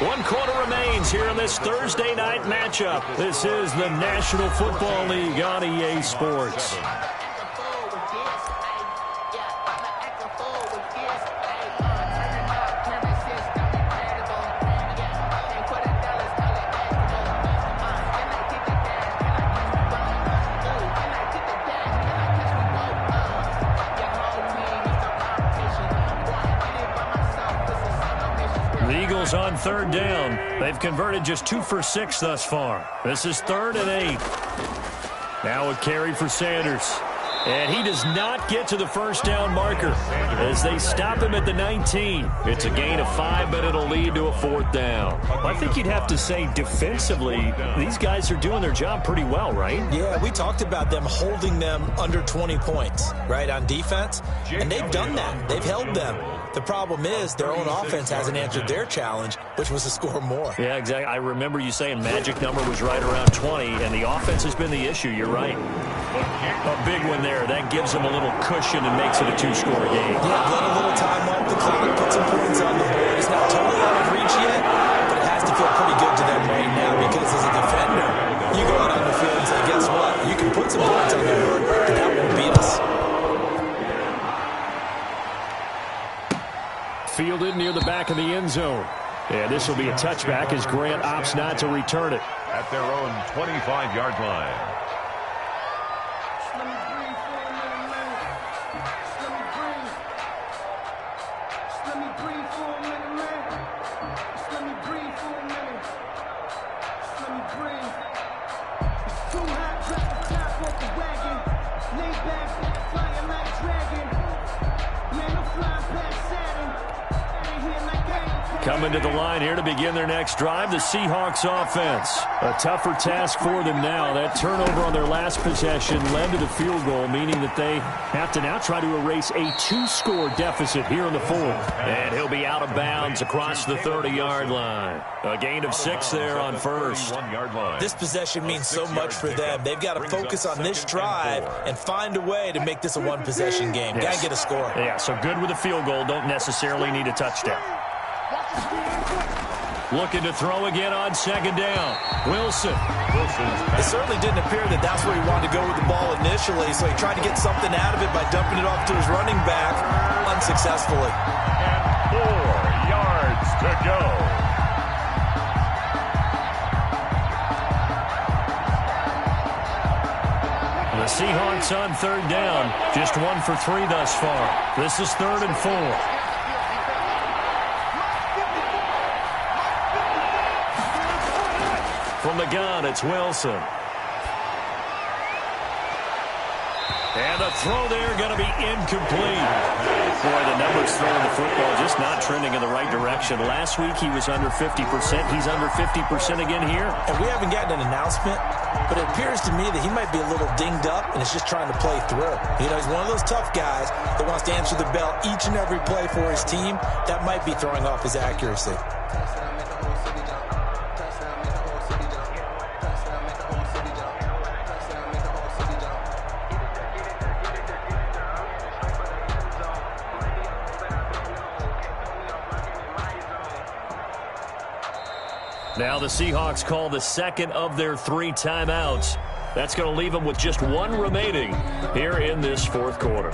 Speaker 2: 1 quarter remains here in this Thursday night matchup. This is the National Football League on EA Sports. On 3rd down. They've converted just 2 for 6 thus far. This is 3rd and 8. Now a carry for Sanders. And he does not get to the first down marker as they stop him at the 19. It's a gain of 5, but it'll lead to a 4th down. I think you'd have to say defensively, these guys are doing their job pretty well, right?
Speaker 5: Yeah, we talked about them holding them under 20 points, right, on defense. And they've done that. They've held them. The problem is their own offense hasn't answered their challenge, which was to score more.
Speaker 2: Yeah, exactly. I remember you saying magic number was right around 20, and the offense has been the issue. You're right. A big one there. That gives them a little cushion and makes it a 2-score game.
Speaker 5: Yeah, let a little time off the clock, put some points on the board. It's not totally out of reach yet, but it has to feel pretty good to them right now because as a defender, you go out on the field and say, guess what? You can put some points on the board, but that won't beat us.
Speaker 2: Fielded near the back of the end zone. And this will be a touchback as Grant opts not to return it.
Speaker 6: At their own 25-yard line.
Speaker 2: Coming to the line here to begin their next drive, the Seahawks offense. A tougher task for them now. That turnover on their last possession led to the field goal, meaning that they have to now try to erase a 2-score deficit here in the fourth. And he'll be out of bounds across the 30-yard line. A gain of 6 there on first.
Speaker 5: This possession means so much for them. They've got to focus on this drive and find a way to make this a one-possession game.
Speaker 2: Yes.
Speaker 5: Got to get a score.
Speaker 2: Yeah, so good with a field goal. Don't necessarily need a touchdown. Looking to throw again on second down. Wilson.
Speaker 5: It certainly didn't appear that that's where he wanted to go with the ball initially, so he tried to get something out of it by dumping it off to his running back unsuccessfully.
Speaker 6: And 4 yards to go.
Speaker 2: The Seahawks on third down. Just 1 for 3 thus far. This is 3rd and 4. From the gun, it's Wilson. And the throw there going to be incomplete. Boy, the numbers throwing the football just not trending in the right direction. Last week he was under 50%. He's under 50% again here.
Speaker 5: And we haven't gotten an announcement, but it appears to me that he might be a little dinged up and is just trying to play through. You know, he's one of those tough guys that wants to answer the bell each and every play for his team. That might be throwing off his accuracy.
Speaker 2: Now the Seahawks call the second of their 3 timeouts. That's going to leave them with just 1 remaining here in this fourth quarter.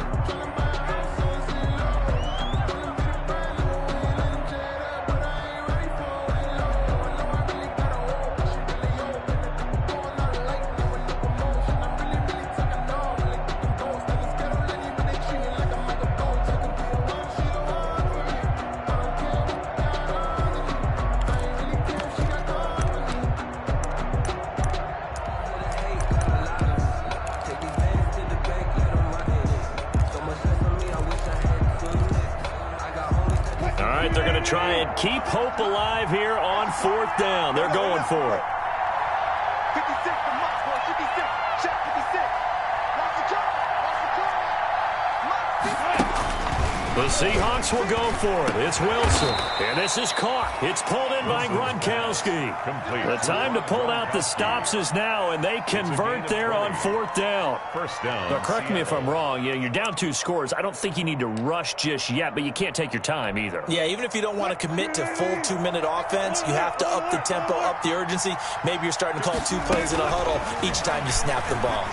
Speaker 2: They're going to try and keep hope alive here on 4th down. They're going for it.
Speaker 4: 56 to Mike, boy. 56. Check 56. Watch the drop.
Speaker 2: The Seahawks will go for it. It's Wilson. And this is caught. It's pulled in by Gronkowski. The time to pull out the stops is now, and they convert there on 4th down.
Speaker 6: First down.
Speaker 2: Now, correct me if I'm wrong. You're down 2 scores. I don't think you need to rush just yet, but you can't take your time either.
Speaker 5: Yeah, even if you don't want to commit to full 2-minute offense, you have to up the tempo, up the urgency. Maybe you're starting to call 2 plays in a huddle each time you snap the ball.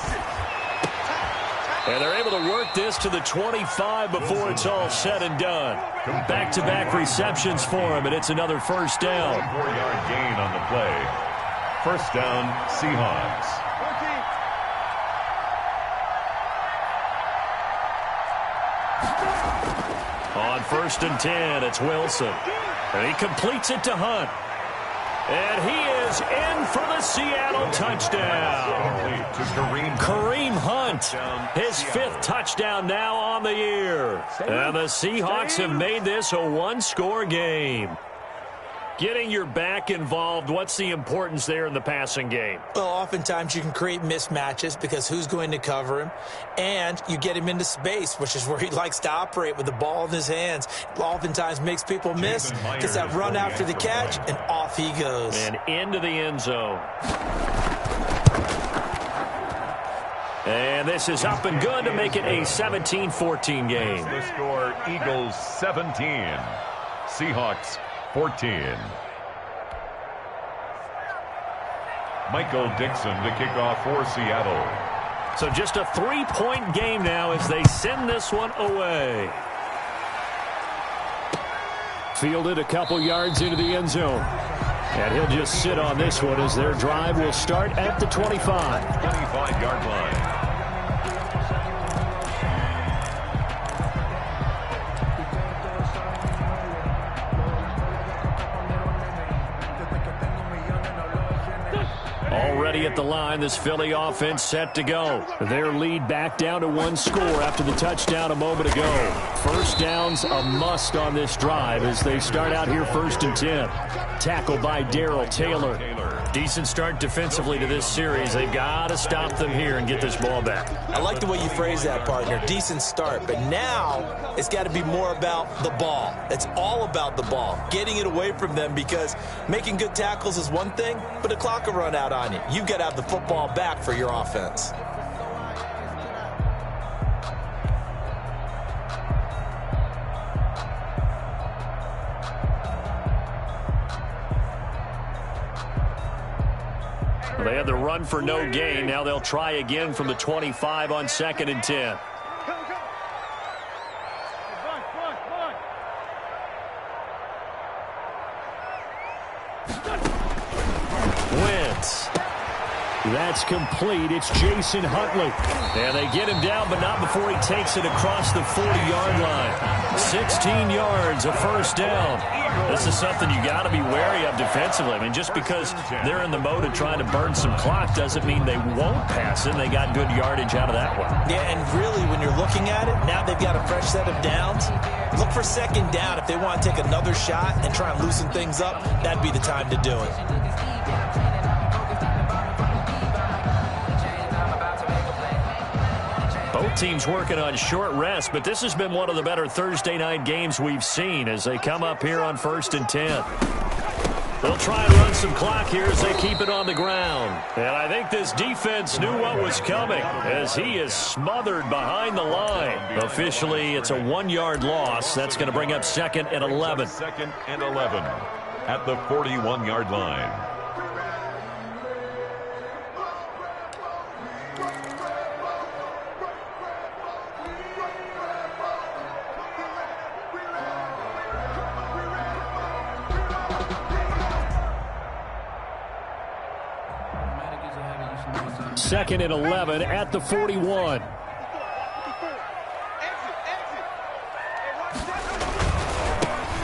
Speaker 2: And they're able to work this to the 25 before it's all said and done. Back-to-back receptions for him, and it's another first down.
Speaker 6: 4-yard gain on the play. First down, Seahawks.
Speaker 2: On 1st and 10, it's Wilson. And he completes it to Hunt. And he is in for the Seattle touchdown. Kareem Hunt, his 5th touchdown now on the year. And the Seahawks have made this a 1-score game. Getting your back involved, what's the importance there in the passing game?
Speaker 5: Well, oftentimes you can create mismatches because who's going to cover him? And you get him into space, which is where he likes to operate with the ball in his hands. Oftentimes makes people miss, gets that run after the catch, and off he goes.
Speaker 2: And into the end zone. And this is up and good to make it a 17-14 game.
Speaker 6: The score, Eagles 17, Seahawks 14. Michael Dixon to kick off for Seattle.
Speaker 2: So just a 3-point game now as they send this one away. Fielded a couple yards into the end zone. And he'll just sit on this one as their drive will start at the 25.
Speaker 6: 25-yard line.
Speaker 2: ready at the line. This Philly offense set to go. Their lead back down to 1 score after the touchdown a moment ago. First down's a must on this drive as they start out here 1st and 10. Tackled by Darrell Taylor. Decent start defensively to this series. They've got to stop them here and get this ball back.
Speaker 5: I like the way you phrase that, partner. Decent start. But now it's got to be more about the ball. It's all about the ball. Getting it away from them, because making good tackles is one thing, but the clock will run out on you. You've got to have the football back for your offense.
Speaker 2: Well, they had the run for no gain. Now they'll try again from the 25 on 2nd and 10. Wentz. That's complete. It's Jason Huntley. And they get him down, but not before he takes it across the 40-yard line. 16 yards, a first down. This is something you got to be wary of defensively. I mean, just because they're in the mode of trying to burn some clock doesn't mean they won't pass it. They got good yardage out of that one.
Speaker 5: Yeah, and really, when you're looking at it, now they've got a fresh set of downs. Look for 2nd down. If they want to take another shot and try and loosen things up, that'd be the time to do it.
Speaker 2: Both teams working on short rest, but this has been one of the better Thursday night games we've seen as they come up here on 1st and 10. They'll try and run some clock here as they keep it on the ground. And I think this defense knew what was coming as he is smothered behind the line. Officially, it's a 1-yard loss. That's going to bring up 2nd and 11.
Speaker 6: 2nd and 11 at the 41-yard line.
Speaker 2: Second and 11 at the 41.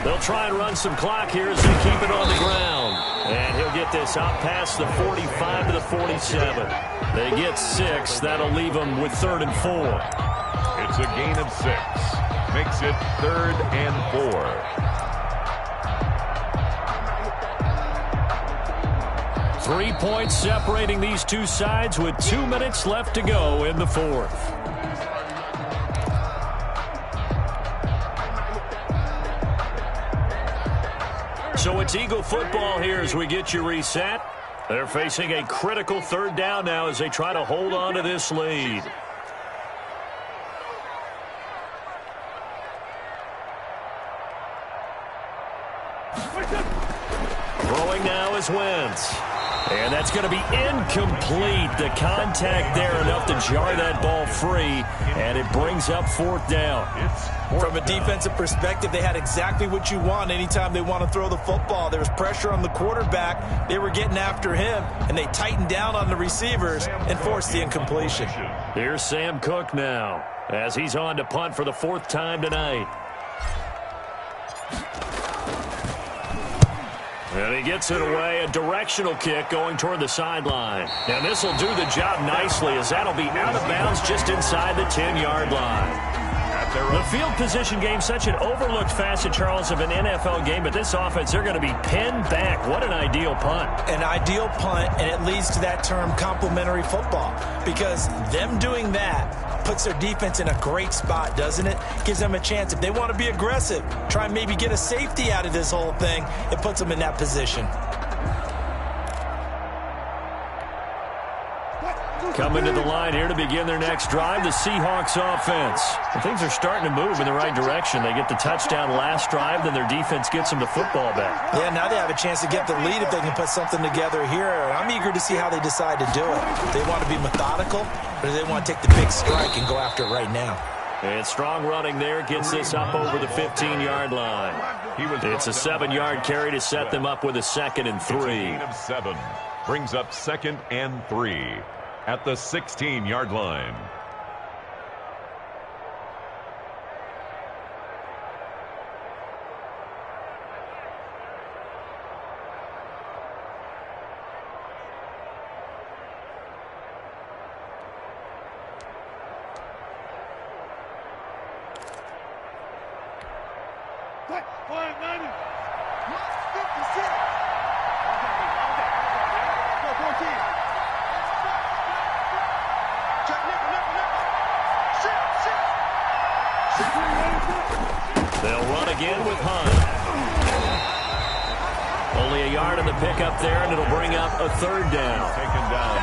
Speaker 2: They'll try and run some clock here as they keep it on the ground. And he'll get this out past the 45 to the 47. They get 6. That'll leave them with 3rd and 4.
Speaker 6: It's a gain of 6. Makes it 3rd and 4.
Speaker 2: 3 points separating these two sides with 2 minutes left to go in the 4th. So it's Eagle football here as we get you reset. They're facing a critical 3rd down now as they try to hold on to this lead. Throwing now is Wentz. And that's going to be incomplete. The contact there enough to jar that ball free, and it brings up 4th down.
Speaker 5: From a defensive perspective, they had exactly what you want anytime they want to throw the football. There was pressure on the quarterback. They were getting after him, and they tightened down on the receivers and forced the incompletion.
Speaker 2: Here's Sam Cook now as he's on to punt for the 4th time tonight. And he gets it away, a directional kick going toward the sideline. And this will do the job nicely as that'll be out of bounds just inside the 10-yard line. The field position game, such an overlooked facet, Charles, of an NFL game, but this offense, they're going to be pinned back. What an ideal punt.
Speaker 5: An ideal punt, and it leads to that term complementary football, because them doing that puts their defense in a great spot, doesn't it? Gives them a chance. If they want to be aggressive, try and maybe get a safety out of this whole thing, it puts them in that position.
Speaker 2: Coming to the line here to begin their next drive, the Seahawks offense. And things are starting to move in the right direction. They get the touchdown last drive, then their defense gets them the football back.
Speaker 5: Yeah, now they have a chance to get the lead if they can put something together here. I'm eager to see how they decide to do it. Do they want to be methodical, or do they want to take the big strike and go after it right now?
Speaker 2: And strong running there gets this up over the 15-yard line. It's a 7-yard carry to set them up with a 2nd and 3.
Speaker 6: It's a gain of 7. Brings up 2nd and 3. At the 16-yard line.
Speaker 2: They'll run again with Hunt. Only a yard in the pickup there, and it'll bring up a third down.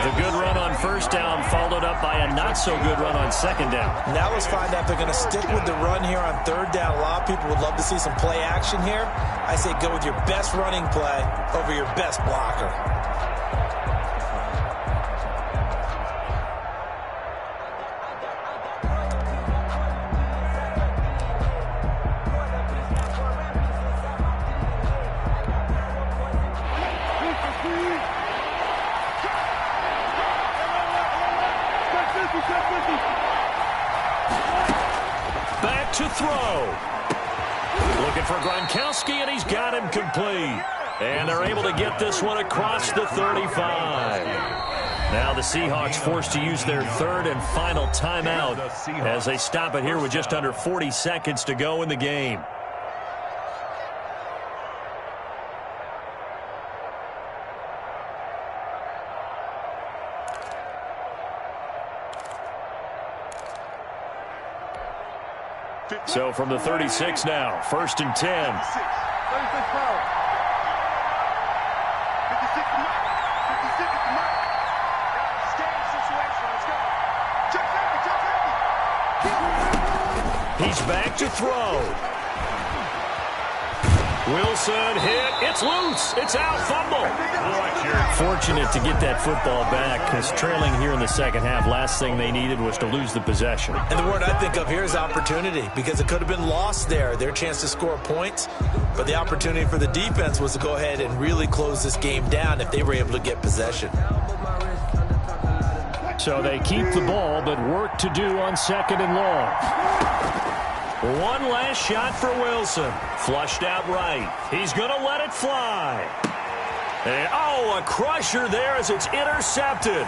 Speaker 2: The good run on first down followed up by a not-so-good run on second down.
Speaker 5: Now let's find out if they're going to stick with the run here on third down. A lot of people would love to see some play action here. I say go with your best running play over your best blocker.
Speaker 2: Back to throw. Looking for Gronkowski, and he's got him complete. And they're able to get this one across the 35. Now the Seahawks forced to use their third and final timeout as they stop it here with just under 40 seconds to go in the game. So from the 36 now, 1st and 10. He's back to throw. Wilson hit. It's loose. It's out. Fumble. Fortunate to get that football back because trailing here in the second half, last thing they needed was to lose the possession.
Speaker 5: And the word I think of here is opportunity, because it could have been lost there. Their chance to score points, but the opportunity for the defense was to go ahead and really close this game down if they were able to get possession.
Speaker 2: So they keep the ball, but work to do on second and long. One last shot for Wilson. Flushed out right. He's going to let it fly. And, oh, a crusher there as it's intercepted.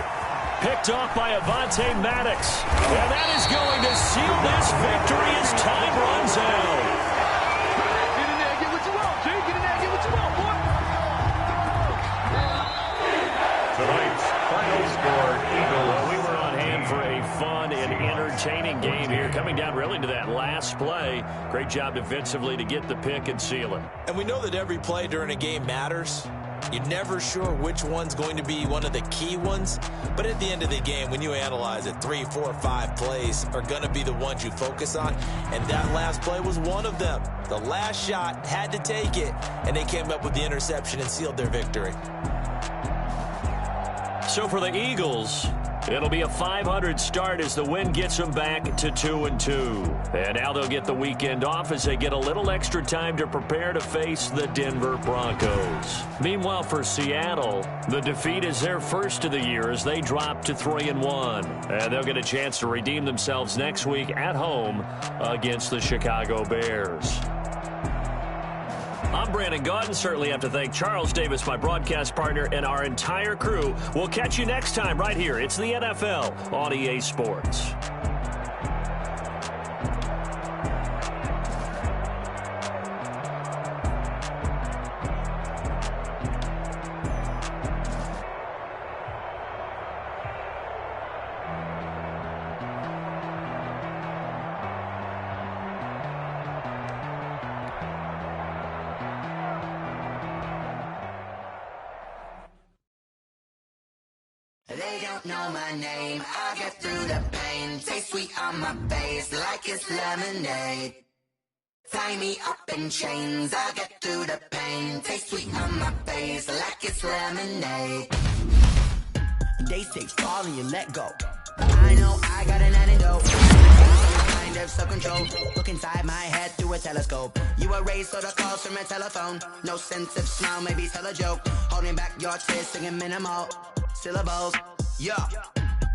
Speaker 2: Picked off by Avonte Maddox. And that is going to seal this victory as time runs out.
Speaker 4: Get in there, get what you want, G. Get in there, get what you want, boy.
Speaker 6: Tonight's final score, Eagles.
Speaker 2: We were on hand for a fun and entertaining game here, coming down really to that last play. Great job defensively to get the pick and seal it.
Speaker 5: And we know that every play during a game matters. You're never sure which one's going to be one of the key ones. But at the end of the game, when you analyze it, 3, 4, 5 plays are going to be the ones you focus on. And that last play was one of them. The last shot had to take it, and they came up with the interception and sealed their victory.
Speaker 2: So for the Eagles, it'll be a 500 start as the win gets them back to 2-2. And now they'll get the weekend off as they get a little extra time to prepare to face the Denver Broncos. Meanwhile, for Seattle, the defeat is their first of the year as they drop to 3-1. And they'll get a chance to redeem themselves next week at home against the Chicago Bears. I'm Brandon Gaudin. Certainly have to thank Charles Davis, my broadcast partner, and our entire crew. We'll catch you next time right here. It's the NFL on EA Sports.
Speaker 8: They don't know my name, I get through the pain. Taste sweet on my face like it's lemonade. Tie me up in chains, I get through the pain. Taste sweet on my face like it's lemonade.
Speaker 7: They say fall and you let go. I know I got an antidote. Kind of self-control. Look inside my head through a telescope. You erase all the calls from a telephone. No sense of smile, maybe tell a joke. Holding back your tears, singing minimal syllables. Yeah.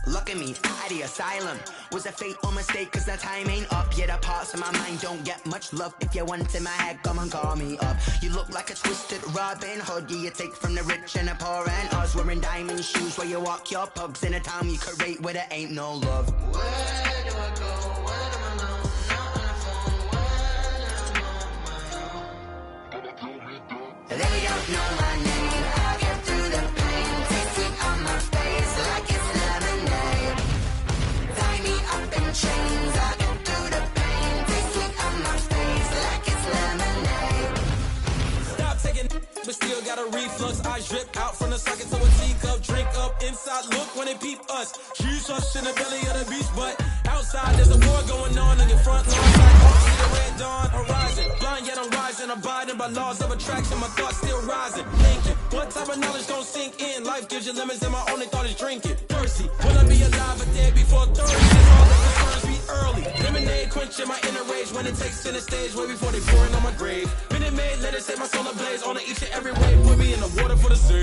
Speaker 7: Look at me, out of the asylum. Was a fate or mistake, cause the time ain't up. Yeah, the parts of my mind don't get much love. If you want in my head, come and call me up. You look like a twisted Robin Hood. Yeah, you take from the rich and the poor and us. Wearing diamond shoes where you walk your pugs. In a town you create where there ain't no love. Where do I go? Where do I know? Not on the phone. When I'm on my own.
Speaker 9: slugs, eyes drip out from the socket to a teacup. Drink up inside, look when they peep us. Jesus in the belly of the beast, but outside there's a war going on your front lawn. Like see the red dawn horizon. Blind yet I'm rising, abiding by laws of attraction. My thoughts still rising. Thinking, what type of knowledge don't sink in? Life gives you lemons and my only thought is drinking. Thirsty, will I be alive or dead before 30? That's all that concerns me early. Lemonade quenching my inner rage when it takes center stage way before they pouring on my grave. Minute Maid, let it set my soul ablaze on each and every way. Put me in the water for the save.